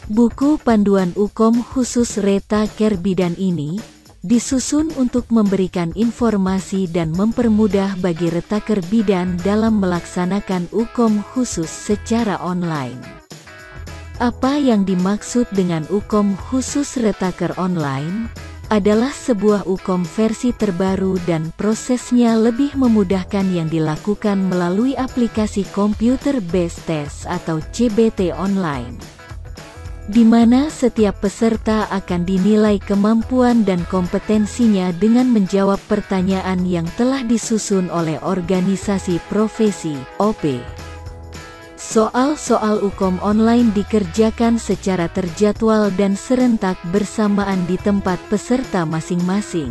Buku panduan Ukom khusus Retaker Bidan ini disusun untuk memberikan informasi dan mempermudah bagi retaker bidan dalam melaksanakan Ukom khusus secara online. Apa yang dimaksud dengan Ukom khusus retaker online? Adalah sebuah Ukom versi terbaru dan prosesnya lebih memudahkan yang dilakukan melalui aplikasi Computer Based Test atau CBT online, di mana setiap peserta akan dinilai kemampuan dan kompetensinya dengan menjawab pertanyaan yang telah disusun oleh organisasi profesi (OP). Soal-soal Ukom online dikerjakan secara terjadwal dan serentak bersamaan di tempat peserta masing-masing.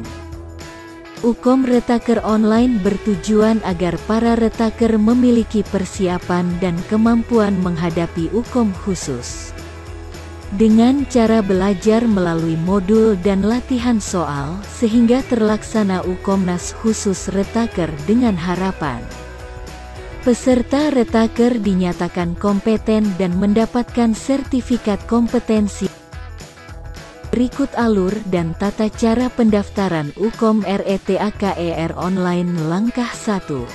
Ukom Retaker Online bertujuan agar para retaker memiliki persiapan dan kemampuan menghadapi Ukom khusus. Dengan cara belajar melalui modul dan latihan soal, sehingga terlaksana Ukomnas khusus retaker dengan harapan peserta retaker dinyatakan kompeten dan mendapatkan sertifikat kompetensi. Berikut alur dan tata cara pendaftaran Ukom RETAKER Online. Langkah 1.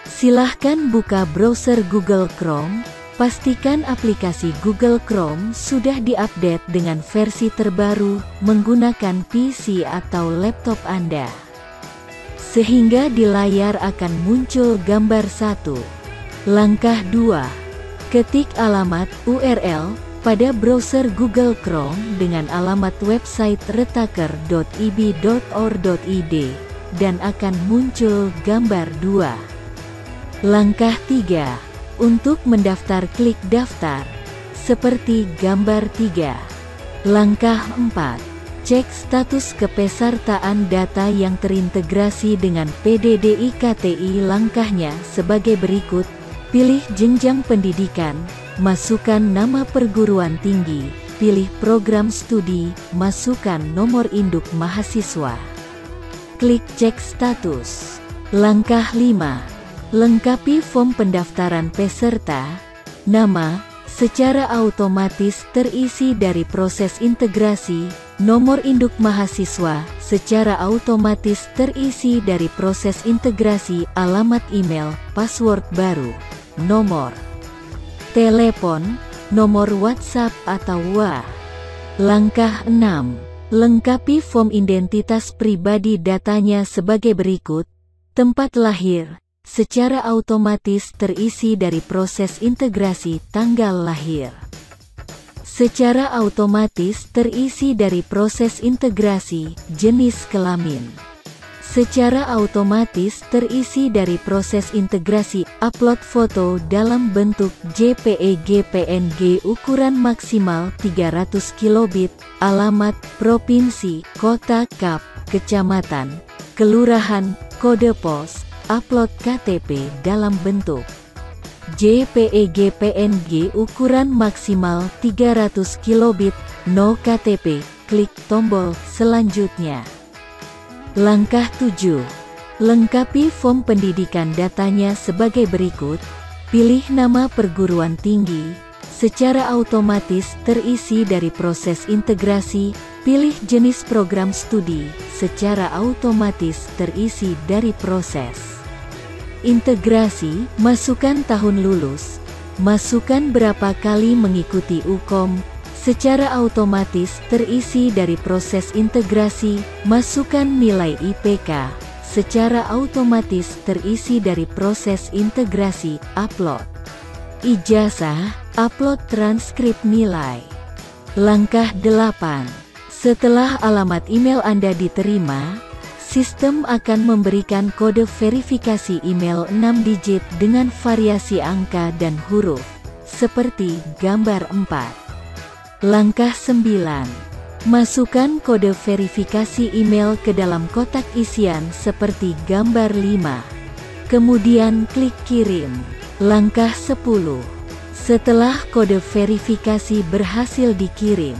Silahkan buka browser Google Chrome. Pastikan aplikasi Google Chrome sudah diupdate dengan versi terbaru menggunakan PC atau laptop Anda, sehingga di layar akan muncul gambar 1. Langkah 2. Ketik alamat URL pada browser Google Chrome dengan alamat website retaker.ib.or.id dan akan muncul gambar 2. Langkah 3. Untuk mendaftar, klik daftar seperti gambar 3. Langkah 4. Cek status kepesertaan data yang terintegrasi dengan PDDIKTI. Langkahnya sebagai berikut. Pilih jenjang pendidikan, masukkan nama perguruan tinggi, pilih program studi, masukkan nomor induk mahasiswa. Klik cek status. Langkah 5. Lengkapi form pendaftaran peserta. Nama secara otomatis terisi dari proses integrasi. Nomor induk mahasiswa secara otomatis terisi dari proses integrasi. Alamat email, password baru, nomor telepon, nomor WhatsApp atau WA. Langkah 6. Lengkapi form identitas pribadi. Datanya sebagai berikut. Tempat lahir secara otomatis terisi dari proses integrasi. Tanggal lahir secara otomatis terisi dari proses integrasi. Jenis kelamin secara otomatis terisi dari proses integrasi. Upload foto dalam bentuk JPEG PNG ukuran maksimal 300 kilobit. Alamat, provinsi, kota, KAP, kecamatan, kelurahan, kode pos. Upload KTP dalam bentuk JPEG PNG ukuran maksimal 300 kilobit. No KTP. Klik tombol selanjutnya. Langkah 7. Lengkapi form pendidikan. Datanya sebagai berikut. Pilih nama perguruan tinggi. Secara otomatis terisi dari proses integrasi. Pilih jenis program studi. Secara otomatis terisi dari proses integrasi. Masukkan tahun lulus. Masukkan berapa kali mengikuti Ukom. Secara otomatis terisi dari proses integrasi. Masukkan nilai IPK. Secara otomatis terisi dari proses integrasi. Upload ijazah. Upload transkrip nilai. Langkah 8. Setelah alamat email Anda diterima, sistem akan memberikan kode verifikasi email 6 digit dengan variasi angka dan huruf, seperti gambar 4. Langkah 9. Masukkan kode verifikasi email ke dalam kotak isian seperti gambar 5. Kemudian klik kirim. Langkah 10. Setelah kode verifikasi berhasil dikirim,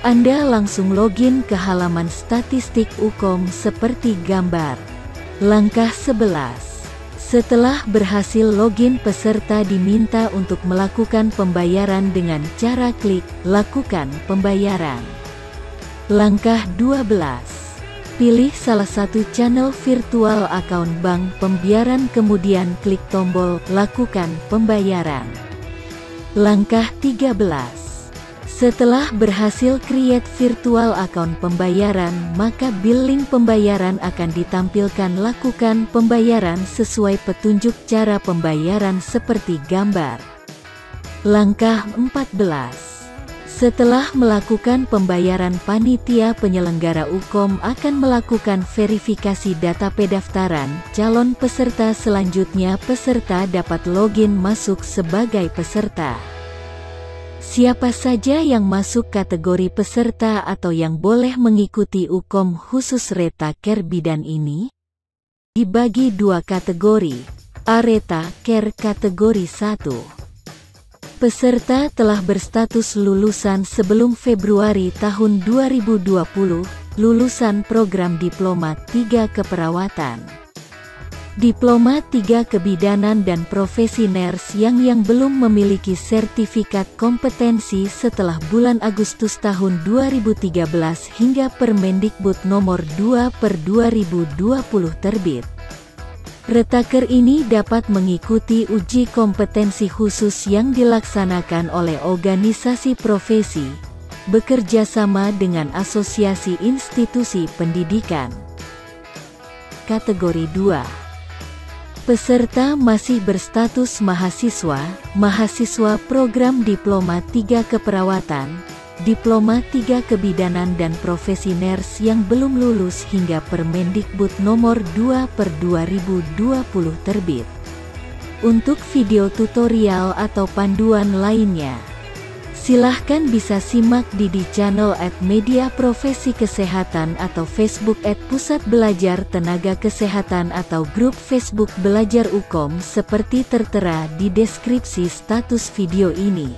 Anda langsung login ke halaman statistik Ukom seperti gambar. Langkah 11. Setelah berhasil login, peserta diminta untuk melakukan pembayaran dengan cara klik "Lakukan pembayaran". Langkah 12. Pilih salah satu channel virtual account bank pembayaran, kemudian klik tombol "Lakukan pembayaran". Langkah 13. Setelah berhasil create virtual account pembayaran, maka billing pembayaran akan ditampilkan. Lakukan pembayaran sesuai petunjuk cara pembayaran seperti gambar. Langkah 14. Setelah melakukan pembayaran, panitia penyelenggara UKOM akan melakukan verifikasi data pendaftaran calon peserta. Selanjutnya peserta dapat login masuk sebagai peserta. Siapa saja yang masuk kategori peserta atau yang boleh mengikuti UKOM khusus Retaker Bidan ini? Dibagi dua kategori. A. Retaker kategori 1. Peserta telah berstatus lulusan sebelum Februari tahun 2020, lulusan program Diploma 3 Keperawatan, Diploma 3 Kebidanan dan Profesi Nurse yang belum memiliki sertifikat kompetensi setelah bulan Agustus tahun 2013 hingga Permendikbud nomor 2/2020 terbit. Retaker ini dapat mengikuti uji kompetensi khusus yang dilaksanakan oleh organisasi profesi, bekerja sama dengan asosiasi institusi pendidikan. Kategori 2. Peserta masih berstatus mahasiswa, mahasiswa program Diploma 3 Keperawatan, Diploma 3 Kebidanan dan Profesi Nurse yang belum lulus hingga Permendikbud nomor 2/2020 terbit. Untuk video tutorial atau panduan lainnya, silahkan bisa simak di channel @media profesi kesehatan atau Facebook @pusat belajar tenaga kesehatan atau grup Facebook belajar UKOM seperti tertera di deskripsi status video ini.